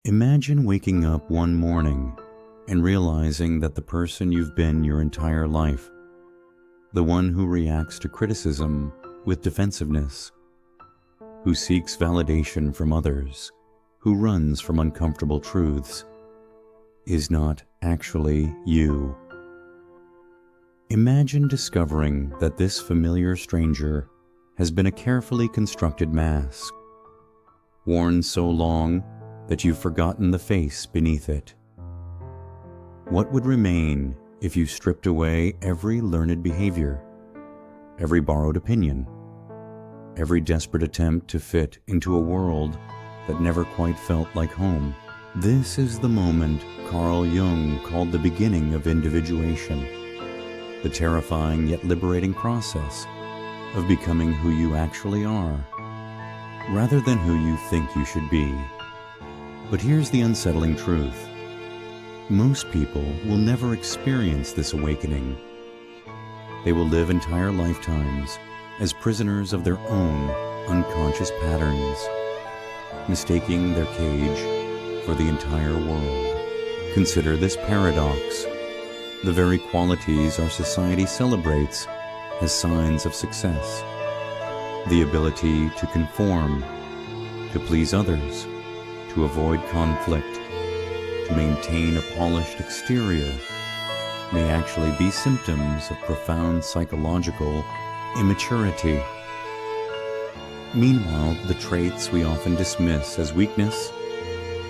Imagine waking up one morning and realizing that the person you've been your entire life, the one who reacts to criticism with defensiveness, who seeks validation from others, who runs from uncomfortable truths, is not actually you. Imagine discovering that this familiar stranger has been a carefully constructed mask, worn so long that you've forgotten the face beneath it. What would remain if you stripped away every learned behavior, every borrowed opinion, every desperate attempt to fit into a world that never quite felt like home? This is the moment Carl Jung called the beginning of individuation, the terrifying yet liberating process of becoming who you actually are, rather than who you think you should be. But here's the unsettling truth. Most people will never experience this awakening. They will live entire lifetimes as prisoners of their own unconscious patterns, mistaking their cage for the entire world. Consider this paradox. The very qualities our society celebrates as signs of success, the ability to conform, to please others, to avoid conflict, to maintain a polished exterior, may actually be symptoms of profound psychological immaturity. Meanwhile, the traits we often dismiss as weakness,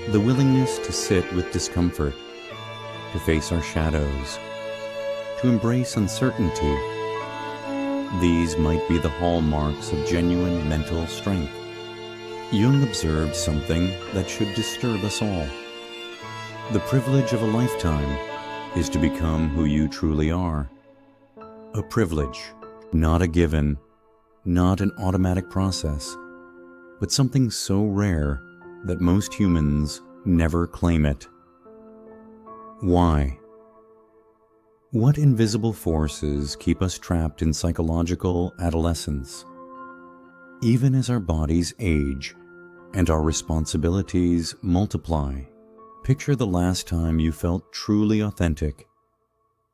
the willingness to sit with discomfort, to face our shadows, to embrace uncertainty, these might be the hallmarks of genuine mental strength. Jung observed something that should disturb us all. The privilege of a lifetime is to become who you truly are. A privilege, not a given, not an automatic process, but something so rare that most humans never claim it. Why? What invisible forces keep us trapped in psychological adolescence? Even as our bodies age and our responsibilities multiply, picture the last time you felt truly authentic,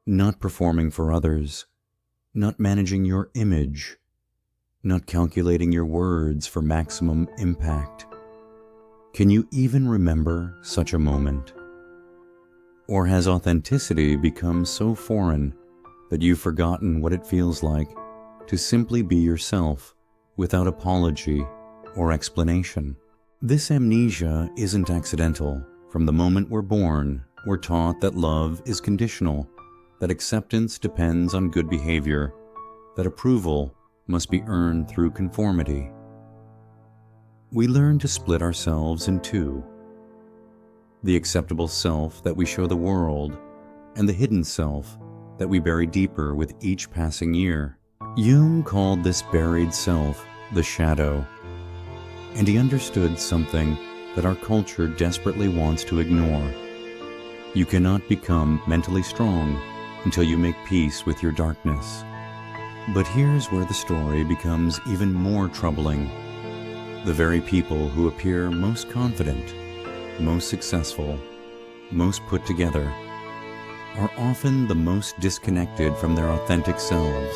not performing for others, not managing your image, not calculating your words for maximum impact. Can you even remember such a moment? Or has authenticity become so foreign that you've forgotten what it feels like to simply be yourself without apology or explanation? This amnesia isn't accidental. From the moment we're born, we're taught that love is conditional, that acceptance depends on good behavior, that approval must be earned through conformity. We learn to split ourselves in two: the acceptable self that we show the world, and the hidden self that we bury deeper with each passing year. Jung called this buried self the shadow, and he understood something that our culture desperately wants to ignore. You cannot become mentally strong until you make peace with your darkness. But here's where the story becomes even more troubling. The very people who appear most confident, most successful, most put together, are often the most disconnected from their authentic selves.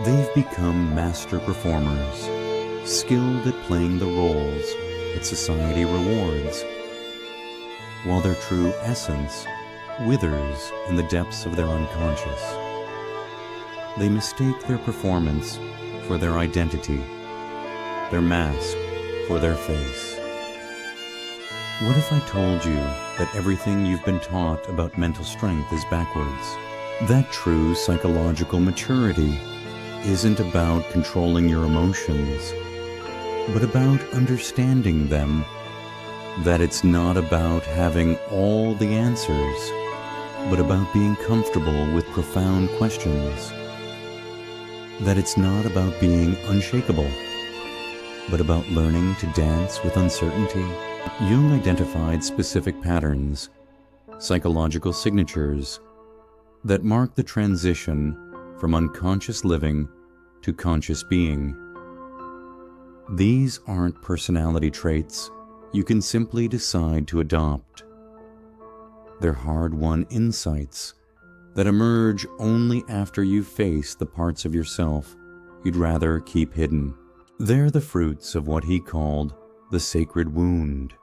They've become master performers, skilled at playing the roles that society rewards, while their true essence withers in the depths of their unconscious. They mistake their performance for their identity, their mask for their face. What if I told you that everything you've been taught about mental strength is backwards? That true psychological maturity isn't about controlling your emotions, but about understanding them. That it's not about having all the answers, but about being comfortable with profound questions. That it's not about being unshakable, but about learning to dance with uncertainty. Jung identified specific patterns, psychological signatures, that mark the transition from unconscious living to conscious being. These aren't personality traits you can simply decide to adopt. They're hard-won insights that emerge only after you face the parts of yourself you'd rather keep hidden. They're the fruits of what he called the sacred wound,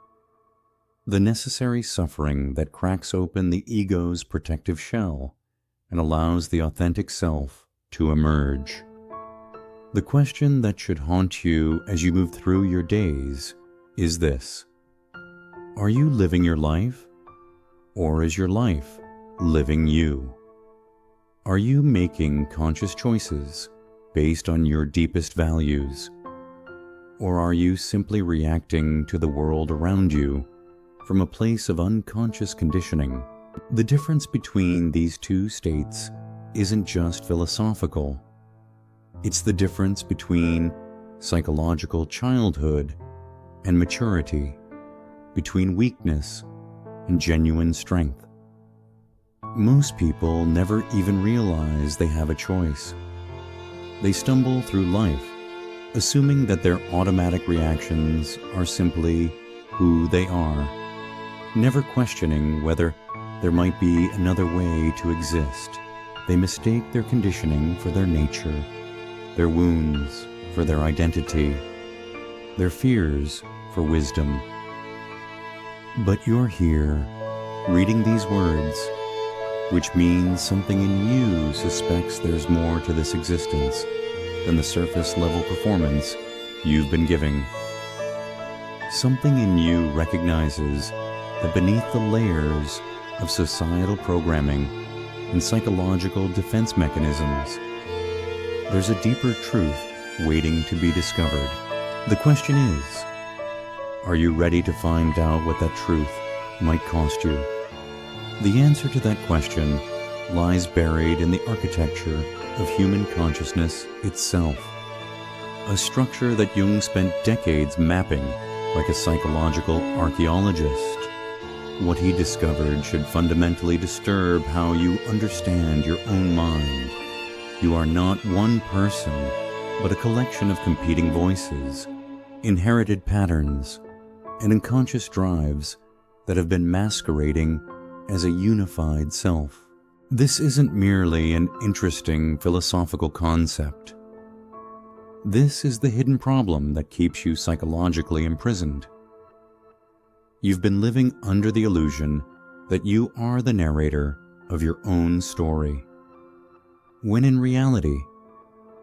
the necessary suffering that cracks open the ego's protective shell and allows the authentic self to emerge. The question that should haunt you as you move through your days is this: are you living your life, or is your life living you? Are you making conscious choices based on your deepest values, or are you simply reacting to the world around you from a place of unconscious conditioning? The difference between these two states isn't just philosophical. It's the difference between psychological childhood and maturity, between weakness and genuine strength. Most people never even realize they have a choice. They stumble through life, assuming that their automatic reactions are simply who they are, never questioning whether there might be another way to exist. They mistake their conditioning for their nature, their wounds for their identity, their fears for wisdom. But you're here, reading these words, which means something in you suspects there's more to this existence than the surface-level performance you've been giving. Something in you recognizes that beneath the layers of societal programming and psychological defense mechanisms, there's a deeper truth waiting to be discovered. The question is, are you ready to find out what that truth might cost you? The answer to that question lies buried in the architecture of human consciousness itself, a structure that Jung spent decades mapping like a psychological archaeologist. What he discovered should fundamentally disturb how you understand your own mind. You are not one person, but a collection of competing voices, inherited patterns, and unconscious drives that have been masquerading as a unified self. This isn't merely an interesting philosophical concept. This is the hidden problem that keeps you psychologically imprisoned. You've been living under the illusion that you are the narrator of your own story, when in reality,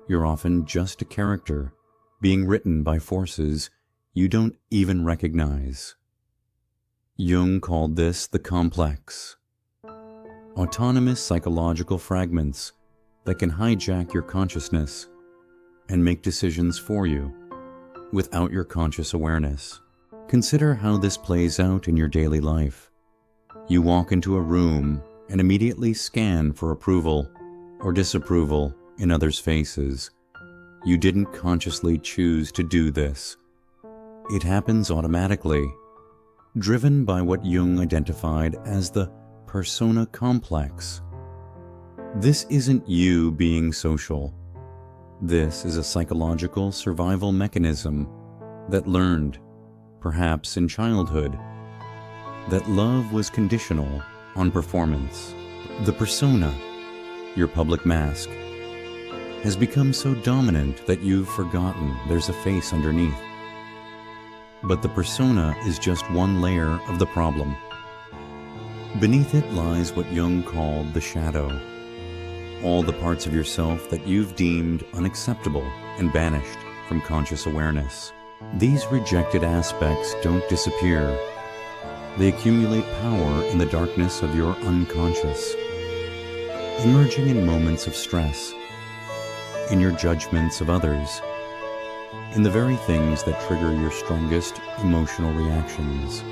you're often just a character being written by forces you don't even recognize. Jung called this the complex, autonomous psychological fragments that can hijack your consciousness and make decisions for you without your conscious awareness. Consider how this plays out in your daily life. You walk into a room and immediately scan for approval or disapproval in others' faces. You didn't consciously choose to do this. It happens automatically, driven by what Jung identified as the persona complex. This isn't you being social. This is a psychological survival mechanism that learned, perhaps in childhood, that love was conditional on performance. The persona, your public mask, has become so dominant that you've forgotten there's a face underneath. But the persona is just one layer of the problem. Beneath it lies what Jung called the shadow, all the parts of yourself that you've deemed unacceptable and banished from conscious awareness. These rejected aspects don't disappear. They accumulate power in the darkness of your unconscious, emerging in moments of stress, in your judgments of others, in the very things that trigger your strongest emotional reactions.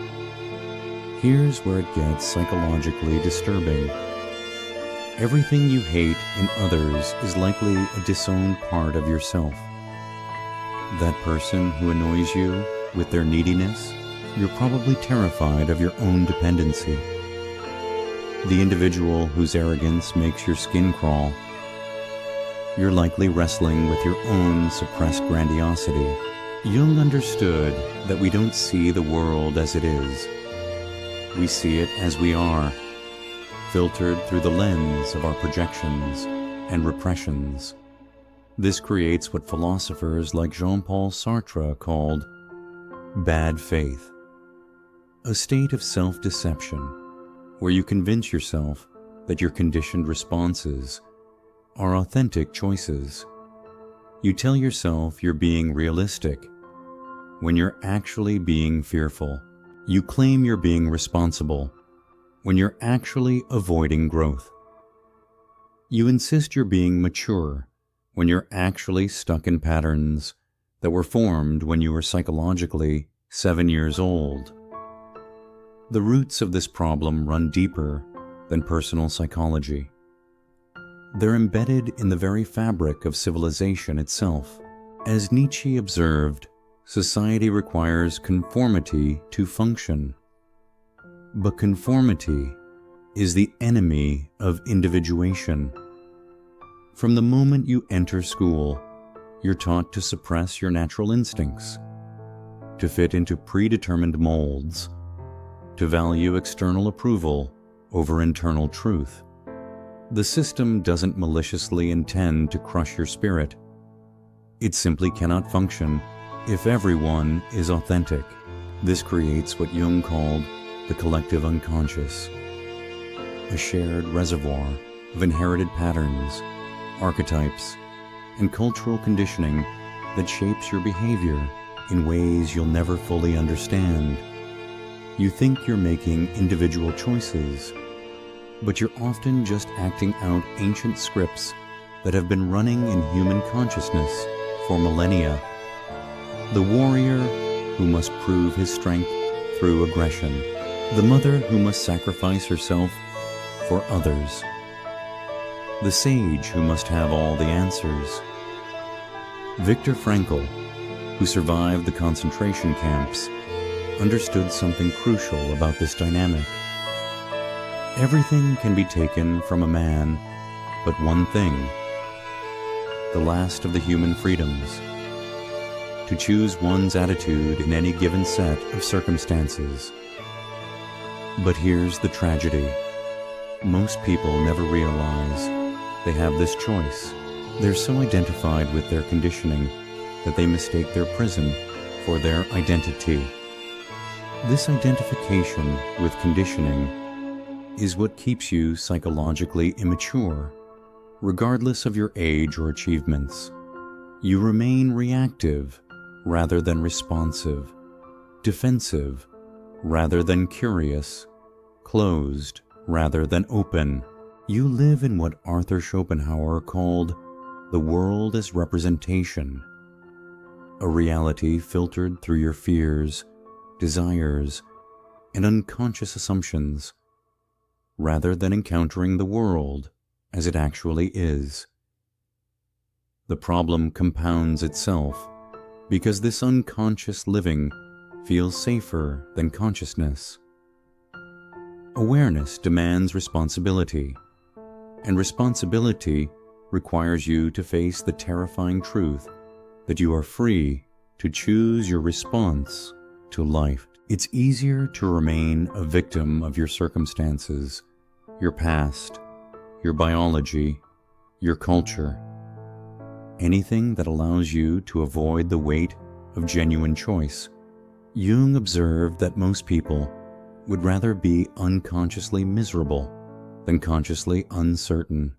Here's where it gets psychologically disturbing. Everything you hate in others is likely a disowned part of yourself. That person who annoys you with their neediness, you're probably terrified of your own dependency. The individual whose arrogance makes your skin crawl, you're likely wrestling with your own suppressed grandiosity Jung understood that we don't see the world as it is. We see it as we are, filtered through the lens of our projections and repressions. This creates what philosophers like Jean-Paul Sartre called bad faith, a state of self-deception where you convince yourself that your conditioned responses are authentic choices. You tell yourself you're being realistic when you're actually being fearful. You claim you're being responsible when you're actually avoiding growth. You insist you're being mature when you're actually stuck in patterns that were formed when you were psychologically 7 years old. The roots of this problem run deeper than personal psychology. They're embedded in the very fabric of civilization itself. As Nietzsche observed, society requires conformity to function. But conformity is the enemy of individuation. From the moment you enter school, you're taught to suppress your natural instincts, to fit into predetermined molds, to value external approval over internal truth. The system doesn't maliciously intend to crush your spirit. It simply cannot function if everyone is authentic. This creates what Jung called the collective unconscious, a shared reservoir of inherited patterns, archetypes, and cultural conditioning that shapes your behavior in ways you'll never fully understand. You think you're making individual choices, but you're often just acting out ancient scripts that have been running in human consciousness for millennia. The warrior who must prove his strength through aggression. The mother who must sacrifice herself for others. The sage who must have all the answers. Viktor Frankl, who survived the concentration camps, understood something crucial about this dynamic. Everything can be taken from a man, but one thing, the last of the human freedoms, to choose one's attitude in any given set of circumstances. But here's the tragedy. Most people never realize they have this choice. They're so identified with their conditioning that they mistake their prison for their identity. This identification with conditioning is what keeps you psychologically immature. Regardless of your age or achievements, you remain reactive rather than responsive, defensive rather than curious, closed rather than open. You live in what Arthur Schopenhauer called the world as representation, a reality filtered through your fears, desires, and unconscious assumptions, rather than encountering the world as it actually is. The problem compounds itself because this unconscious living feels safer than consciousness. Awareness demands responsibility, and responsibility requires you to face the terrifying truth that you are free to choose your response to life. It's easier to remain a victim of your circumstances, your past, your biology, your culture, anything that allows you to avoid the weight of genuine choice. Jung observed that most people would rather be unconsciously miserable than consciously uncertain.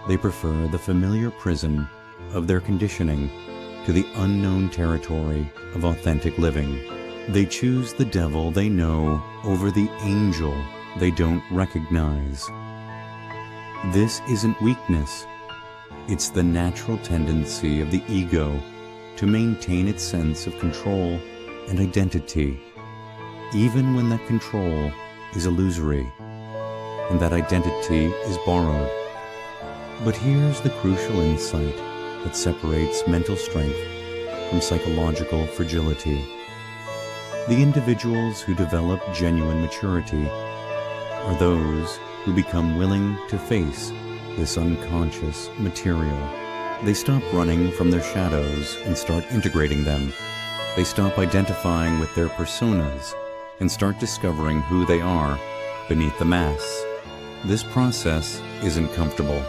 They prefer the familiar prison of their conditioning to the unknown territory of authentic living. They choose the devil they know over the angel they don't recognize. This isn't weakness. It's the natural tendency of the ego to maintain its sense of control and identity, even when that control is illusory and that identity is borrowed. But here's the crucial insight that separates mental strength from psychological fragility. The individuals who develop genuine maturity are those who become willing to face this unconscious material They stop running from their shadows and start integrating them. They stop identifying with their personas and start discovering who they are beneath the mask. This process isn't comfortable.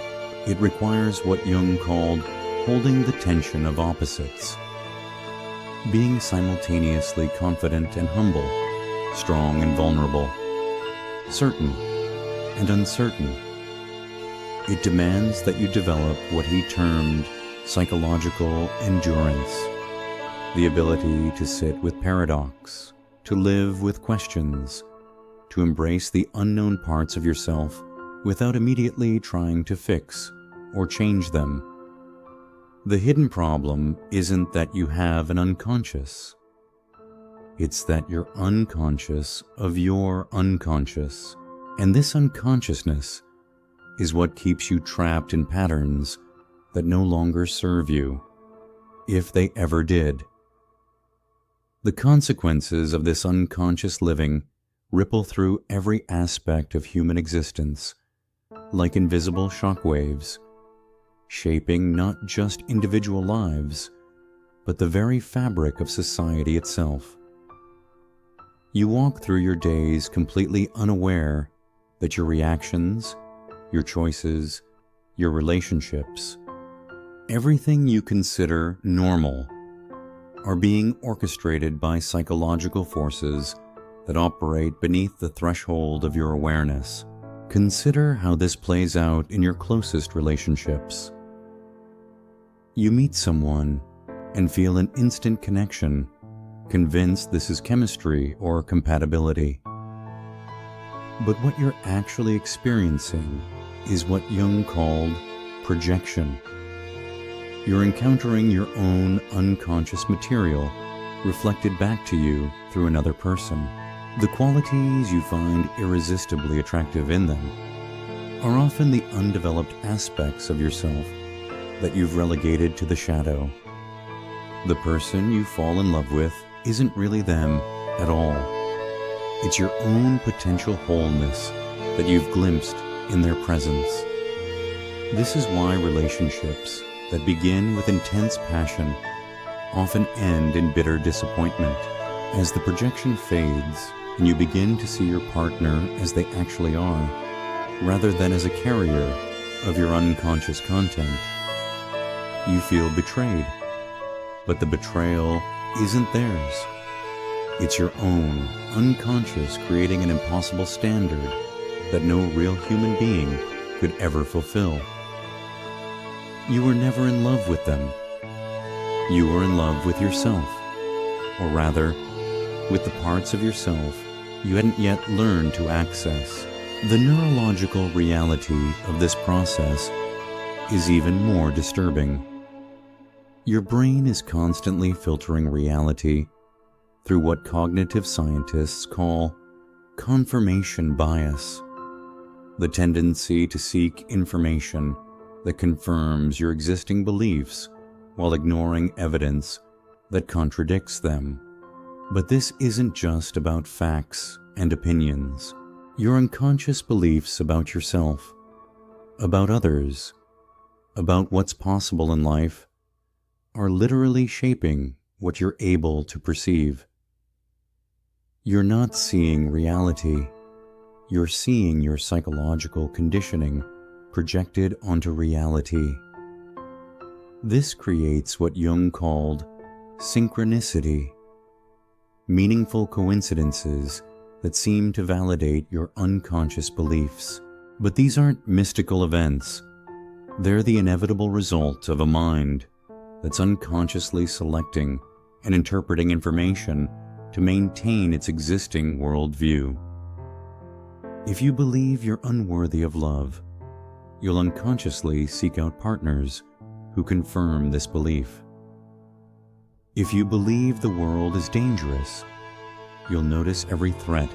It requires what Jung called holding the tension of opposites. Being simultaneously confident and humble, strong and vulnerable, certain and uncertain. It demands that you develop what he termed psychological endurance, the ability to sit with paradox, to live with questions, to embrace the unknown parts of yourself without immediately trying to fix or change them. The hidden problem isn't that you have an unconscious. It's that you're unconscious of your unconscious. And this unconsciousness is what keeps you trapped in patterns that no longer serve you, if they ever did. The consequences of this unconscious living ripple through every aspect of human existence, like invisible shockwaves, shaping not just individual lives, but the very fabric of society itself. You walk through your days completely unaware that your reactions, your choices, your relationships, everything you consider normal, are being orchestrated by psychological forces that operate beneath the threshold of your awareness. Consider how this plays out in your closest relationships. You meet someone and feel an instant connection, convinced this is chemistry or compatibility. But what you're actually experiencing is what Jung called projection. You're encountering your own unconscious material reflected back to you through another person. The qualities you find irresistibly attractive in them are often the undeveloped aspects of yourself that you've relegated to the shadow. The person you fall in love with isn't really them at all. It's your own potential wholeness that you've glimpsed in their presence. This is why relationships that begin with intense passion often end in bitter disappointment. As the projection fades and you begin to see your partner as they actually are, rather than as a carrier of your unconscious content, you feel betrayed. But the betrayal isn't theirs. It's your own unconscious creating an impossible standard that no real human being could ever fulfill. You were never in love with them. You were in love with yourself, or rather, with the parts of yourself you hadn't yet learned to access. The neurological reality of this process is even more disturbing. Your brain is constantly filtering reality through what cognitive scientists call confirmation bias, the tendency to seek information that confirms your existing beliefs while ignoring evidence that contradicts them. But this isn't just about facts and opinions. Your unconscious beliefs about yourself, about others, about what's possible in life, are literally shaping what you're able to perceive. You're not seeing reality. You're seeing your psychological conditioning projected onto reality. This creates what Jung called synchronicity, meaningful coincidences that seem to validate your unconscious beliefs. But these aren't mystical events. They're the inevitable result of a mind that's unconsciously selecting and interpreting information to maintain its existing worldview. If you believe you're unworthy of love, you'll unconsciously seek out partners who confirm this belief. If you believe the world is dangerous, you'll notice every threat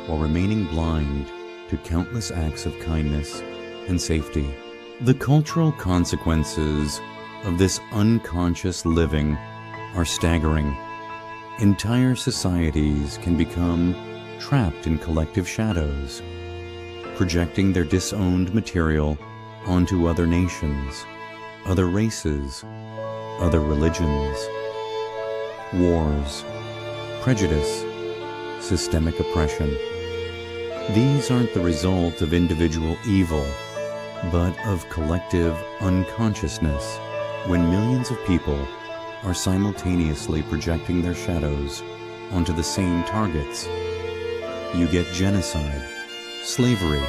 while remaining blind to countless acts of kindness and safety. The cultural consequences of this unconscious living are staggering. Entire societies can become trapped in collective shadows, projecting their disowned material onto other nations, other races, other religions, wars, prejudice, systemic oppression. These aren't the result of individual evil, but of collective unconsciousness, when millions of people are simultaneously projecting their shadows onto the same targets. You get genocide, slavery,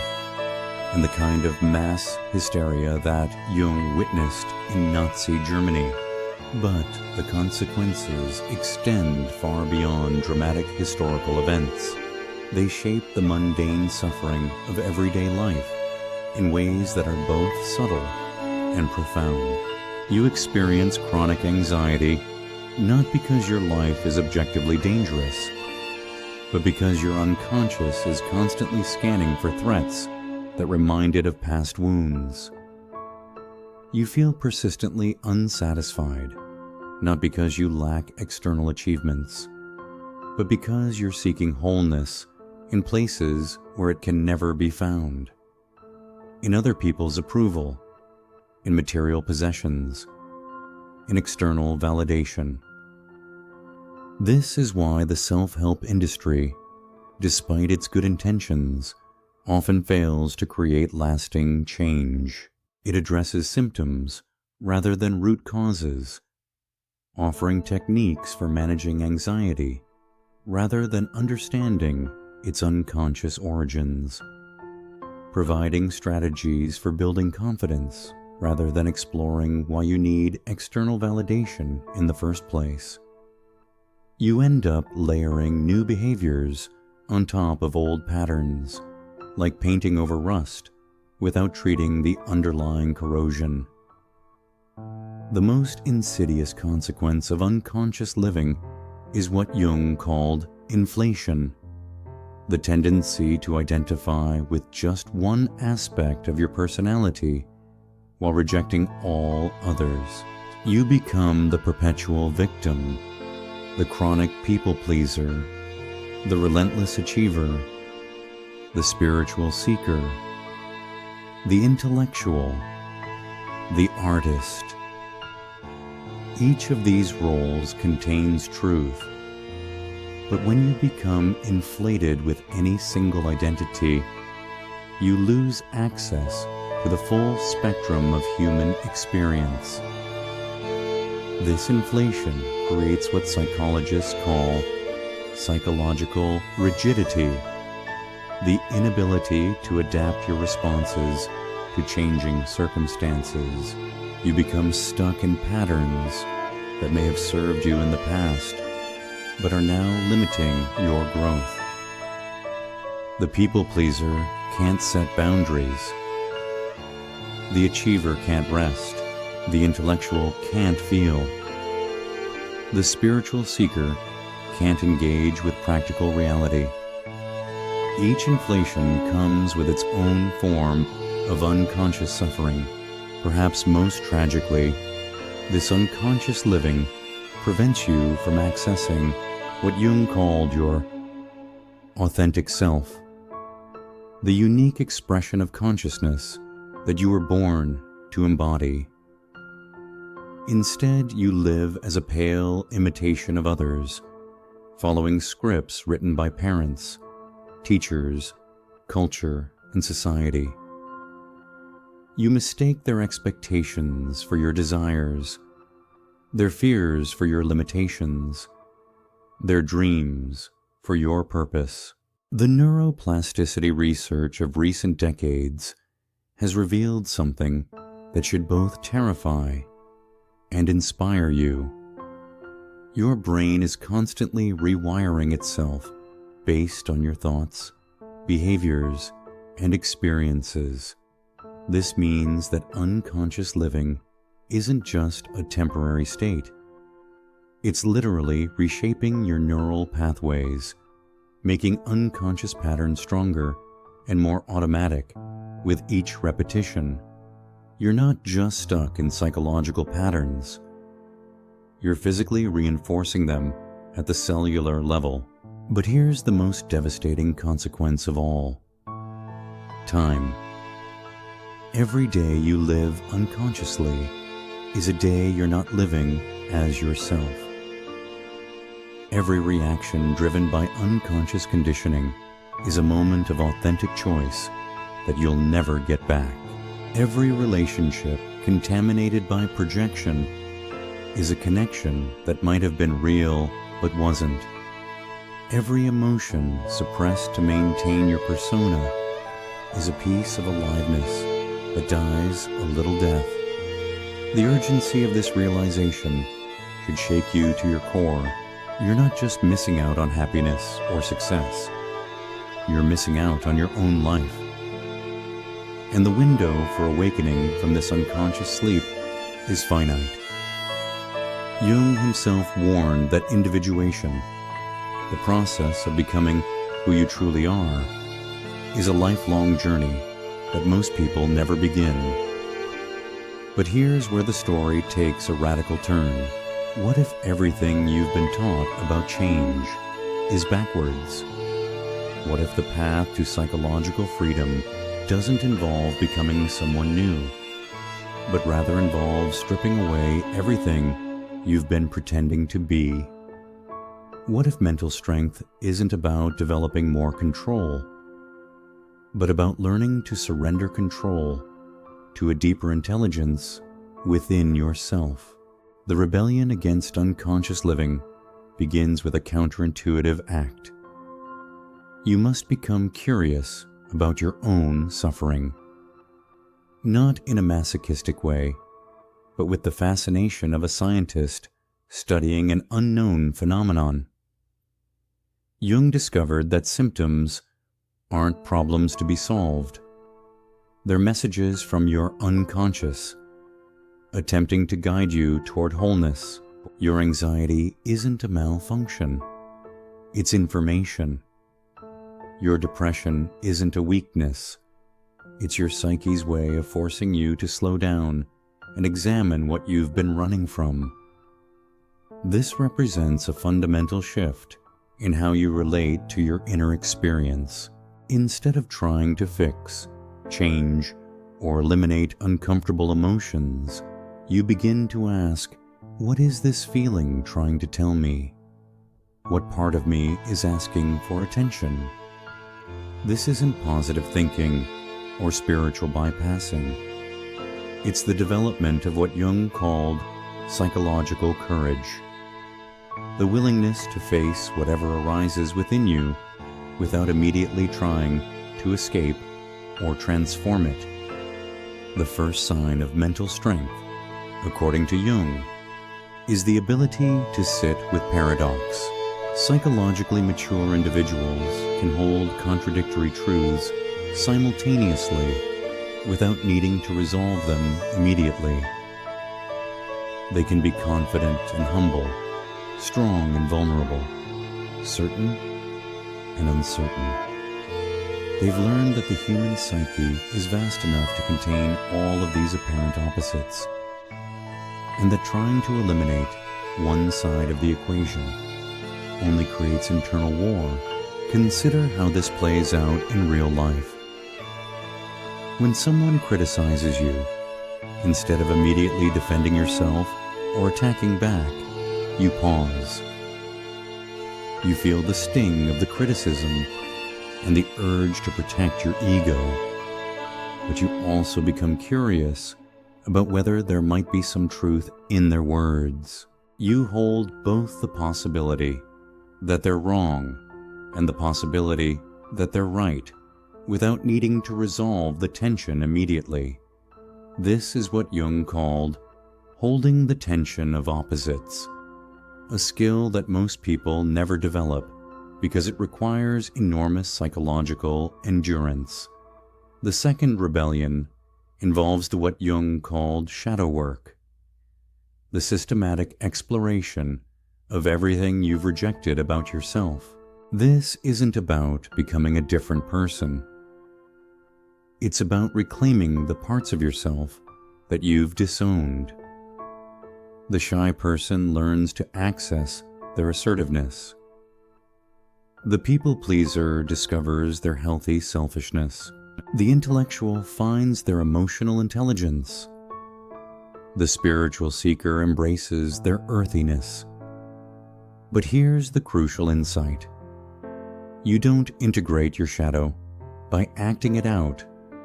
and the kind of mass hysteria that Jung witnessed in Nazi Germany. But the consequences extend far beyond dramatic historical events. They shape the mundane suffering of everyday life in ways that are both subtle and profound. You experience chronic anxiety not because your life is objectively dangerous, but because your unconscious is constantly scanning for threats that remind it of past wounds. You feel persistently unsatisfied, not because you lack external achievements, but because you're seeking wholeness in places where it can never be found. In other people's approval, in material possessions, in external validation. This is why the self-help industry, despite its good intentions, often fails to create lasting change. It addresses symptoms rather than root causes, offering techniques for managing anxiety rather than understanding its unconscious origins, providing strategies for building confidence rather than exploring why you need external validation in the first place. You end up layering new behaviors on top of old patterns, like painting over rust without treating the underlying corrosion. The most insidious consequence of unconscious living is what Jung called inflation, the tendency to identify with just one aspect of your personality while rejecting all others. You become the perpetual victim, the chronic people pleaser, the relentless achiever, the spiritual seeker, the intellectual, the artist. Each of these roles contains truth, but when you become inflated with any single identity, you lose access to the full spectrum of human experience. This inflation creates what psychologists call psychological rigidity, the inability to adapt your responses to changing circumstances. You become stuck in patterns that may have served you in the past, but are now limiting your growth. The people pleaser can't set boundaries. The achiever can't rest. The intellectual can't feel. The spiritual seeker can't engage with practical reality. Each inflation comes with its own form of unconscious suffering. Perhaps most tragically, this unconscious living prevents you from accessing what Jung called your authentic self, the unique expression of consciousness that you were born to embody. Instead, you live as a pale imitation of others, following scripts written by parents, teachers, culture, and society. You mistake their expectations for your desires, their fears for your limitations, their dreams for your purpose. The neuroplasticity research of recent decades has revealed something that should both terrify and inspire you. Your brain is constantly rewiring itself based on your thoughts, behaviors, and experiences. This means that unconscious living isn't just a temporary state. It's literally reshaping your neural pathways, making unconscious patterns stronger and more automatic with each repetition. You're not just stuck in psychological patterns. You're physically reinforcing them at the cellular level. But here's the most devastating consequence of all: time. Every day you live unconsciously, is a day you're not living as yourself. Every reaction driven by unconscious conditioning is a moment of authentic choice that you'll never get back. Every relationship contaminated by projection is a connection that might have been real but wasn't. Every emotion suppressed to maintain your persona is a piece of aliveness that dies a little death. The urgency of this realization should shake you to your core. You're not just missing out on happiness or success. You're missing out on your own life. And the window for awakening from this unconscious sleep is finite. Jung himself warned that individuation, the process of becoming who you truly are, is a lifelong journey that most people never begin. But here's where the story takes a radical turn. What if everything you've been taught about change is backwards? What if the path to psychological freedom doesn't involve becoming someone new, but rather involves stripping away everything you've been pretending to be? What if mental strength isn't about developing more control, but about learning to surrender control to a deeper intelligence within yourself? The rebellion against unconscious living begins with a counterintuitive act. You must become curious about your own suffering. Not in a masochistic way, but with the fascination of a scientist studying an unknown phenomenon. Jung discovered that symptoms aren't problems to be solved. They're messages from your unconscious, attempting to guide you toward wholeness. Your anxiety isn't a malfunction. It's information. Your depression isn't a weakness. It's your psyche's way of forcing you to slow down and examine what you've been running from. This represents a fundamental shift in how you relate to your inner experience. Instead of trying to fix, change, or eliminate uncomfortable emotions, you begin to ask, what is this feeling trying to tell me? What part of me is asking for attention? This isn't positive thinking or spiritual bypassing. It's the development of what Jung called psychological courage. The willingness to face whatever arises within you without immediately trying to escape or transform it. The first sign of mental strength, according to Jung, is the ability to sit with paradox. Psychologically mature individuals can hold contradictory truths simultaneously without needing to resolve them immediately. They can be confident and humble, strong and vulnerable, certain and uncertain. They've learned that the human psyche is vast enough to contain all of these apparent opposites, and that trying to eliminate one side of the equation only creates internal war. Consider how this plays out in real life. When someone criticizes you, instead of immediately defending yourself or attacking back, you pause. You feel the sting of the criticism and the urge to protect your ego, but you also become curious about whether there might be some truth in their words. You hold both the possibility that they're wrong and the possibility that they're right, without needing to resolve the tension immediately. This is what Jung called holding the tension of opposites, a skill that most people never develop because it requires enormous psychological endurance. The second rebellion involves what Jung called shadow work, the systematic exploration of everything you've rejected about yourself. This isn't about becoming a different person. It's about reclaiming the parts of yourself that you've disowned. The shy person learns to access their assertiveness. The people pleaser discovers their healthy selfishness. The intellectual finds their emotional intelligence. The spiritual seeker embraces their earthiness. But here's the crucial insight. You don't integrate your shadow by acting it out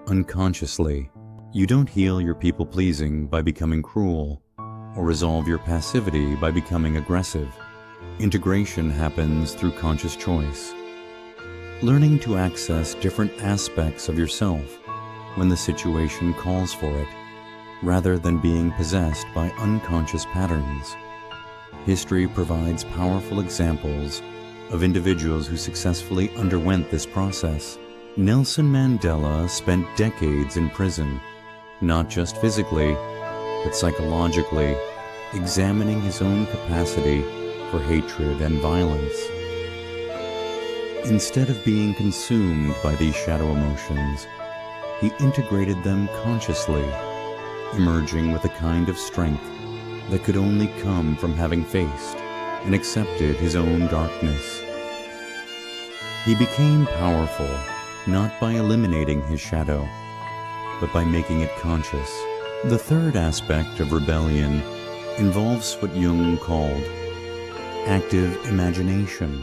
unconsciously. You don't heal your people-pleasing by becoming cruel, or resolve your passivity by becoming aggressive. Integration happens through conscious choice, learning to access different aspects of yourself when the situation calls for it, rather than being possessed by unconscious patterns. History provides powerful examples of individuals who successfully underwent this process. Nelson Mandela spent decades in prison, not just physically, but psychologically, examining his own capacity for hatred and violence. Instead of being consumed by these shadow emotions, he integrated them consciously, emerging with a kind of strength that could only come from having faced and accepted his own darkness. He became powerful not by eliminating his shadow, but by making it conscious. The third aspect of rebellion involves what Jung called active imagination,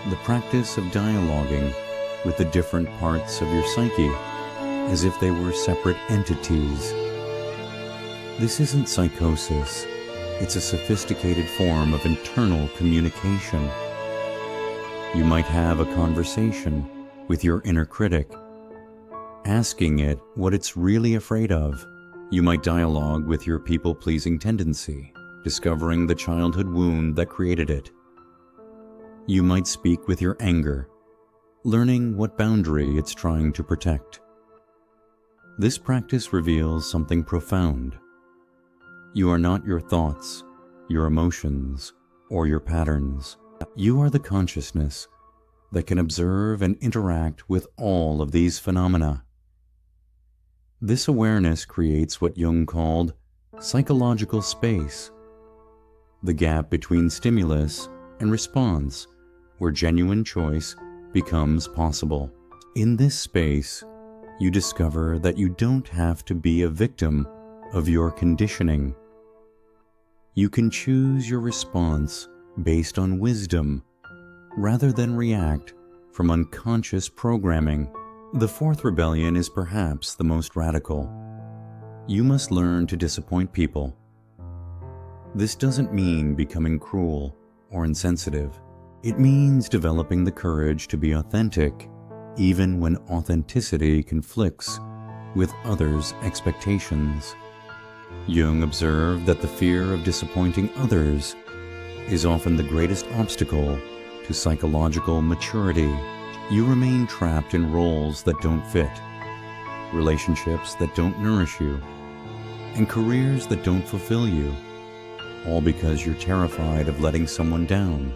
the practice of dialoguing with the different parts of your psyche as if they were separate entities. This isn't psychosis, it's a sophisticated form of internal communication. You might have a conversation with your inner critic, asking it what it's really afraid of. You might dialogue with your people-pleasing tendency, discovering the childhood wound that created it. You might speak with your anger, learning what boundary it's trying to protect. This practice reveals something profound. You are not your thoughts, your emotions, or your patterns. You are the consciousness that can observe and interact with all of these phenomena. This awareness creates what Jung called psychological space, the gap between stimulus and response, where genuine choice becomes possible. In this space, you discover that you don't have to be a victim of your conditioning. You can choose your response based on wisdom, rather than react from unconscious programming. The fourth rebellion is perhaps the most radical. You must learn to disappoint people. This doesn't mean becoming cruel or insensitive. It means developing the courage to be authentic, even when authenticity conflicts with others' expectations. Jung observed that the fear of disappointing others is often the greatest obstacle to psychological maturity. You remain trapped in roles that don't fit, relationships that don't nourish you, and careers that don't fulfill you, all because you're terrified of letting someone down.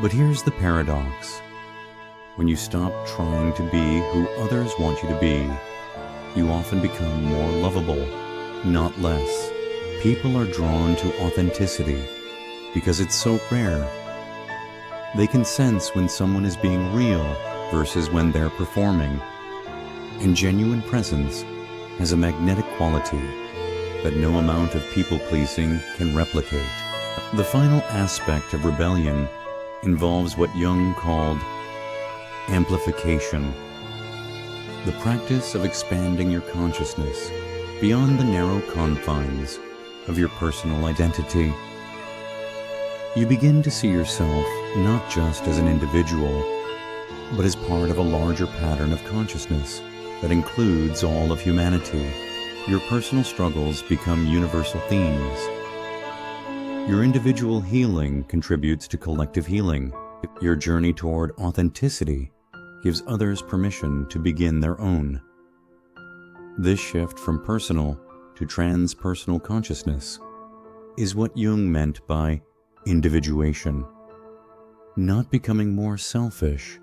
But here's the paradox. When you stop trying to be who others want you to be, you often become more lovable, not less. People are drawn to authenticity because it's so rare. They can sense when someone is being real versus when they're performing. And genuine presence has a magnetic quality that no amount of people-pleasing can replicate. The final aspect of rebellion involves what Jung called amplification, the practice of expanding your consciousness beyond the narrow confines of your personal identity. You begin to see yourself not just as an individual, but as part of a larger pattern of consciousness that includes all of humanity. Your personal struggles become universal themes. Your individual healing contributes to collective healing. Your journey toward authenticity gives others permission to begin their own. This shift from personal to transpersonal consciousness is what Jung meant by individuation. Not becoming more selfish,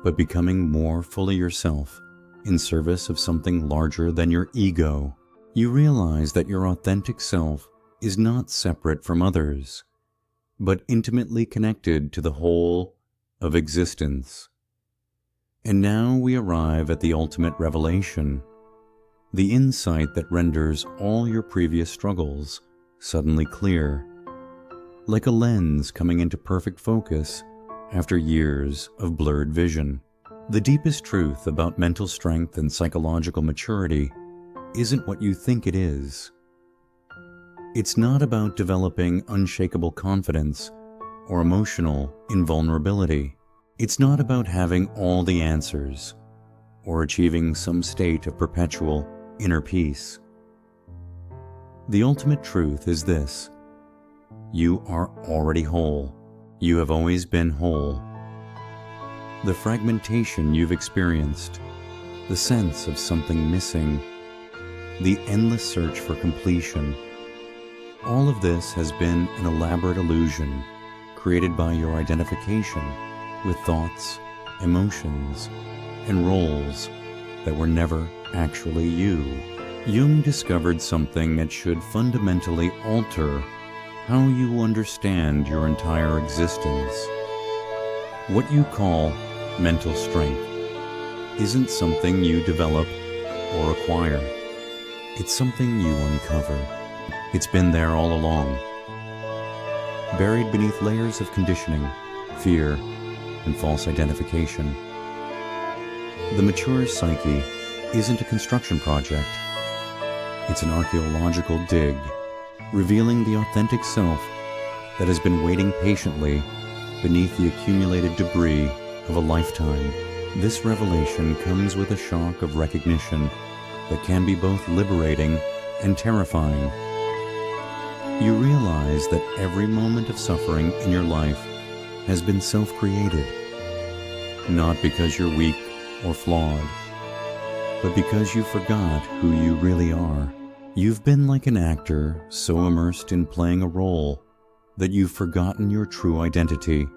but becoming more fully yourself in service of something larger than your ego. You realize that your authentic self is not separate from others, but intimately connected to the whole of existence. And now we arrive at the ultimate revelation. the insight that renders all your previous struggles suddenly clear, like a lens coming into perfect focus after years of blurred vision. The deepest truth about mental strength and psychological maturity isn't what you think it is. It's not about developing unshakable confidence or emotional invulnerability. It's not about having all the answers or achieving some state of perpetual inner peace. The ultimate truth is this: you are already whole. You have always been whole. The fragmentation you've experienced, the sense of something missing, the endless search for completion, all of this has been an elaborate illusion created by your identification with thoughts, emotions, and roles that were never actually you. Jung discovered something that should fundamentally alter how you understand your entire existence. What you call mental strength isn't something you develop or acquire. It's something you uncover. It's been there all along, buried beneath layers of conditioning, fear, and false identification. The mature psyche isn't a construction project. It's an archaeological dig, revealing the authentic self that has been waiting patiently beneath the accumulated debris of a lifetime. This revelation comes with a shock of recognition that can be both liberating and terrifying. You realize that every moment of suffering in your life has been self-created, not because you're weak or flawed, but because you forgot who you really are. You've been like an actor so immersed in playing a role that you've forgotten your true identity,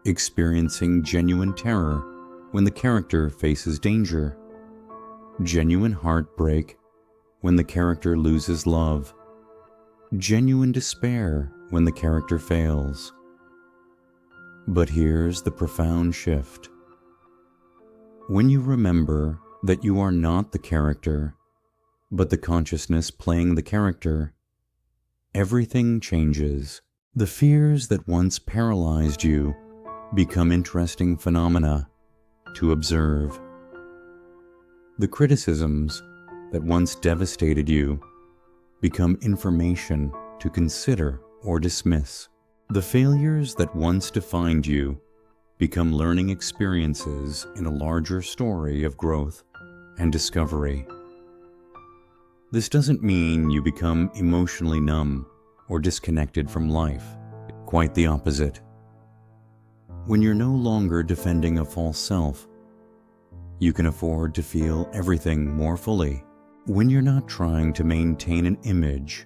experiencing genuine terror when the character faces danger, genuine heartbreak when the character loses love, genuine despair when the character fails. But here's the profound shift. When you remember that you are not the character, but the consciousness playing the character, everything changes. The fears that once paralyzed you become interesting phenomena to observe. The criticisms that once devastated you become information to consider or dismiss. The failures that once defined you become learning experiences in a larger story of growth and discovery. This doesn't mean you become emotionally numb or disconnected from life. Quite the opposite. When you're no longer defending a false self, you can afford to feel everything more fully. When you're not trying to maintain an image,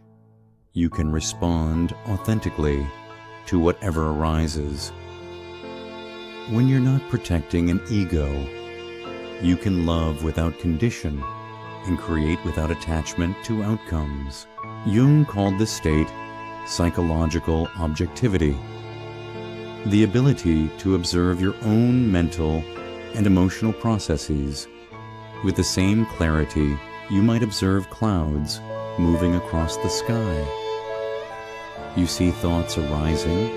you can respond authentically to whatever arises. When you're not protecting an ego, you can love without condition and create without attachment to outcomes. Jung called this state psychological objectivity, the ability to observe your own mental and emotional processes with the same clarity you might observe clouds moving across the sky. You see thoughts arising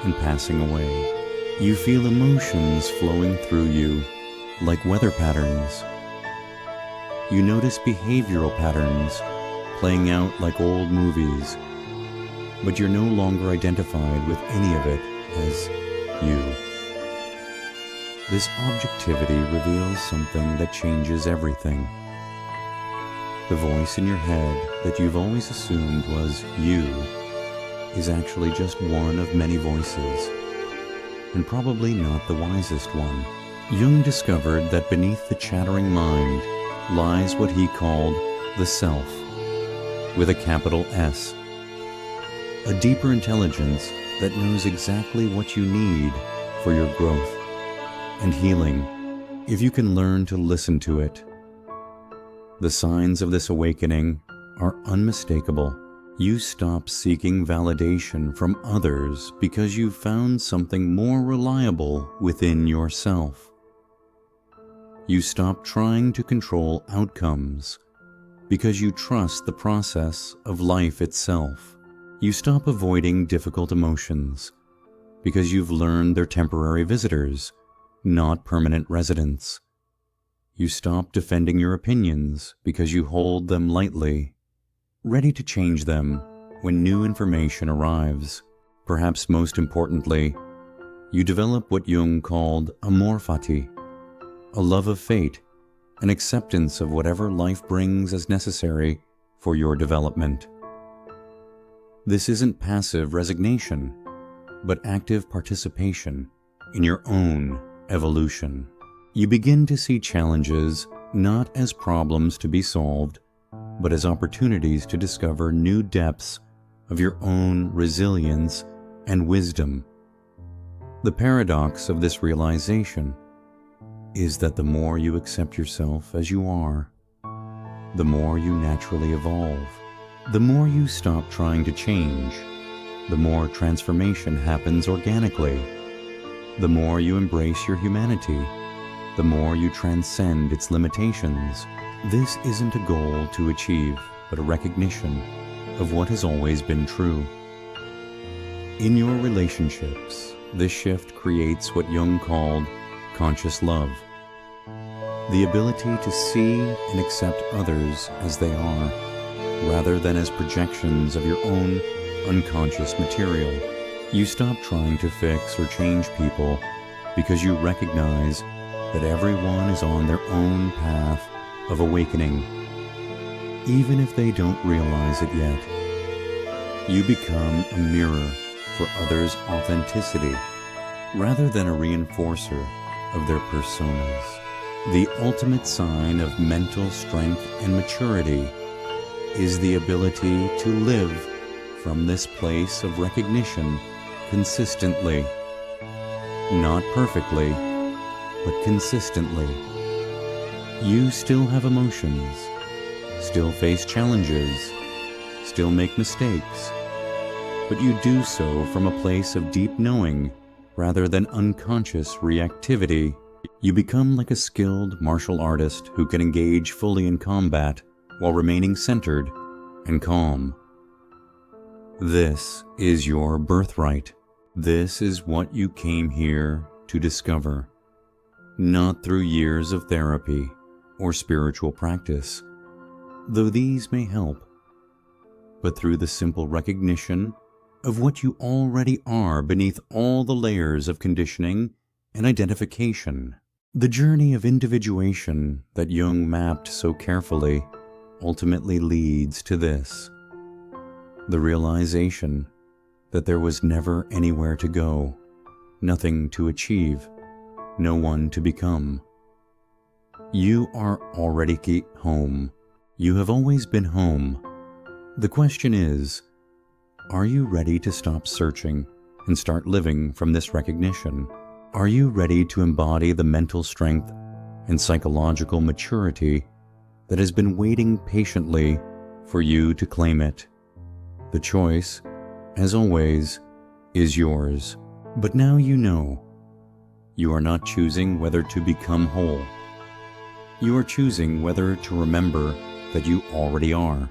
and passing away. You feel emotions flowing through you like weather patterns. You notice behavioral patterns playing out like old movies, but you're no longer identified with any of it as you. This objectivity reveals something that changes everything. The voice in your head that you've always assumed was you is actually just one of many voices, and probably not the wisest one. Jung discovered that beneath the chattering mind lies what he called the self, with a capital S, a deeper intelligence that knows exactly what you need for your growth and healing if you can learn to listen to it. The signs of this awakening are unmistakable. You stop seeking validation from others because you've found something more reliable within yourself. You stop trying to control outcomes because you trust the process of life itself. You stop avoiding difficult emotions because you've learned they're temporary visitors, not permanent residents. You stop defending your opinions because you hold them lightly, ready to change them when new information arrives. Perhaps most importantly, you develop what Jung called amor fati, a love of fate, an acceptance of whatever life brings as necessary for your development. This isn't passive resignation, but active participation in your own evolution. You begin to see challenges not as problems to be solved, but as opportunities to discover new depths of your own resilience and wisdom. The paradox of this realization is that the more you accept yourself as you are, the more you naturally evolve. The more you stop trying to change, the more transformation happens organically. The more you embrace your humanity, the more you transcend its limitations. This isn't a goal to achieve, but a recognition of what has always been true. In your relationships, this shift creates what Jung called conscious love, the ability to see and accept others as they are, rather than as projections of your own unconscious material. You stop trying to fix or change people because you recognize that everyone is on their own path of awakening, even if they don't realize it yet. You become a mirror for others' authenticity, rather than a reinforcer of their personas. The ultimate sign of mental strength and maturity is the ability to live from this place of recognition consistently. Not perfectly, but consistently. You still have emotions, still face challenges, still make mistakes, but you do so from a place of deep knowing rather than unconscious reactivity. You become like a skilled martial artist who can engage fully in combat while remaining centered and calm. This is your birthright. This is what you came here to discover, not through years of therapy or spiritual practice, though these may help, but through the simple recognition of what you already are beneath all the layers of conditioning and identification. The journey of individuation that Jung mapped so carefully ultimately leads to this: the realization that there was never anywhere to go, nothing to achieve, no one to become. You are already home. You have always been home. The question is, are you ready to stop searching and start living from this recognition? Are you ready to embody the mental strength and psychological maturity that has been waiting patiently for you to claim it? The choice, as always, is yours. But now you know. You are not choosing whether to become whole. You are choosing whether to remember that you already are.